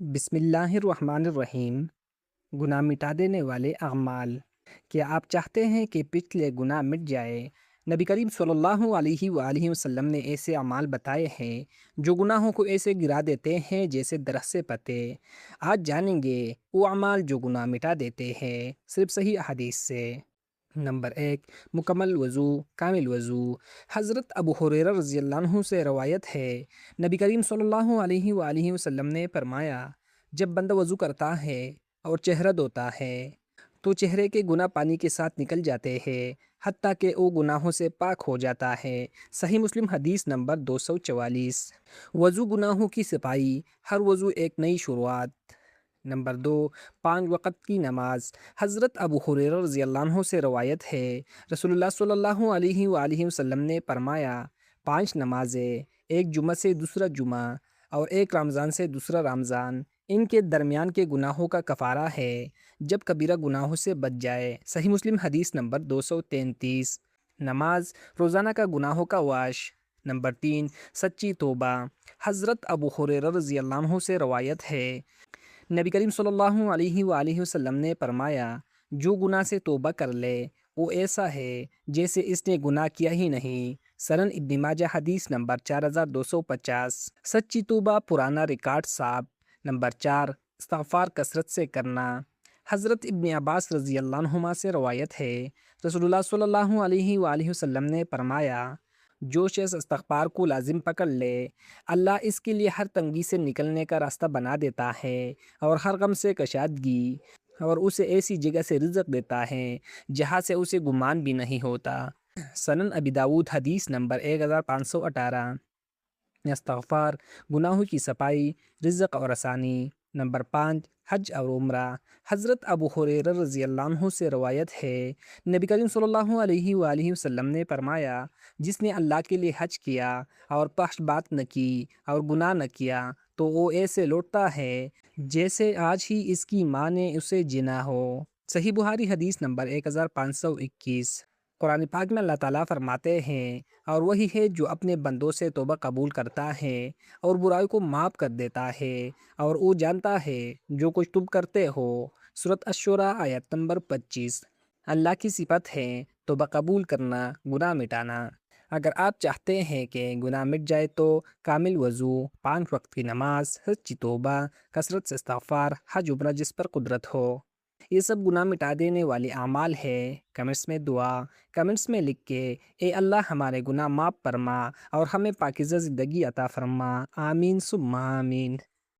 بسم اللہ الرحمن الرحیم۔ گناہ مٹا دینے والے اعمال۔ کیا آپ چاہتے ہیں کہ پچھلے گناہ مٹ جائے؟ نبی کریم صلی اللہ علیہ وآلہ وسلم نے ایسے اعمال بتائے ہیں جو گناہوں کو ایسے گرا دیتے ہیں جیسے درخت سے پتے۔ آج جانیں گے وہ اعمال جو گناہ مٹا دیتے ہیں صرف صحیح احادیث سے۔ نمبر 1، مکمل وضو، کامل وضو۔ حضرت ابو ہریرہ رضی اللہ عنہ سے روایت ہے، نبی کریم صلی اللہ علیہ وآلہ وسلم نے فرمایا، جب بندہ وضو کرتا ہے اور چہرہ دھوتا ہے تو چہرے کے گناہ پانی کے ساتھ نکل جاتے ہیں حتیٰ کہ وہ گناہوں سے پاک ہو جاتا ہے۔ صحیح مسلم حدیث نمبر 244۔ وضو گناہوں کی صفائی، ہر وضو ایک نئی شروعات۔ نمبر 2، 5 وقت کی نماز۔ حضرت ابو ہریرہ رضی اللہ عنہ سے روایت ہے، رسول اللہ صلی اللہ علیہ وآلہ وسلم نے فرمایا، 5 نمازیں، ایک جمعہ سے دوسرا جمعہ اور ایک رمضان سے دوسرا رمضان، ان کے درمیان کے گناہوں کا کفارہ ہے جب کبیرہ گناہوں سے بچ جائے۔ صحیح مسلم حدیث نمبر 233۔ نماز روزانہ کا گناہوں کا واش۔ نمبر 3، سچی توبہ۔ حضرت ابو ہریرہ رضی اللہ عنہ سے روایت ہے، نبی کریم صلی اللہ علیہ وآلہ وسلم نے فرمایا، جو گناہ سے توبہ کر لے وہ ایسا ہے جیسے اس نے گناہ کیا ہی نہیں۔ سنن ابن ماجہ حدیث نمبر 4250۔ سچی توبہ پرانا ریکارڈ صاف۔ نمبر 4، استغفار کثرت سے کرنا۔ حضرت ابن عباس رضی اللہ عنہما سے روایت ہے، رسول اللہ صلی اللہ علیہ وآلہ وسلم نے فرمایا، جو شخص استغفار کو لازم پکڑ لے، اللہ اس کے لیے ہر تنگی سے نکلنے کا راستہ بنا دیتا ہے اور ہر غم سے کشادگی، اور اسے ایسی جگہ سے رزق دیتا ہے جہاں سے اسے گمان بھی نہیں ہوتا۔ سنن ابی داؤد حدیث نمبر 1518۔ استغفار، گناہوں کی صفائی، رزق اور آسانی۔ نمبر 5، حج اور عمرہ۔ حضرت ابو ہریرہ رضی اللہ عنہ سے روایت ہے، نبی کریم صلی اللہ علیہ وآلہ وسلم نے فرمایا، جس نے اللہ کے لیے حج کیا اور فحش بات نہ کی اور گناہ نہ کیا تو وہ ایسے لوٹتا ہے جیسے آج ہی اس کی ماں نے اسے جنا ہو۔ صحیح بخاری حدیث نمبر 1521۔ قرآن پاک میں اللہ تعالیٰ فرماتے ہیں، اور وہی ہے جو اپنے بندوں سے توبہ قبول کرتا ہے اور برائی کو معاف کر دیتا ہے، اور وہ جانتا ہے جو کچھ تم کرتے ہو۔ سورۃ الشورى آیت نمبر 25۔ اللہ کی صفت ہے توبہ قبول کرنا، گناہ مٹانا۔ اگر آپ چاہتے ہیں کہ گناہ مٹ جائے تو کامل وضو، 5 وقت کی نماز، سچی توبہ، کثرت سے استغفار، حج عمرہ جس پر قدرت ہو۔ یہ سب گناہ مٹا دینے والے اعمال ہے۔ کمنٹس میں دعا، کمنٹس میں لکھ کے، اے اللہ ہمارے گناہ معاف فرما اور ہمیں پاکیزہ زندگی عطا فرما، آمین ثم آمین۔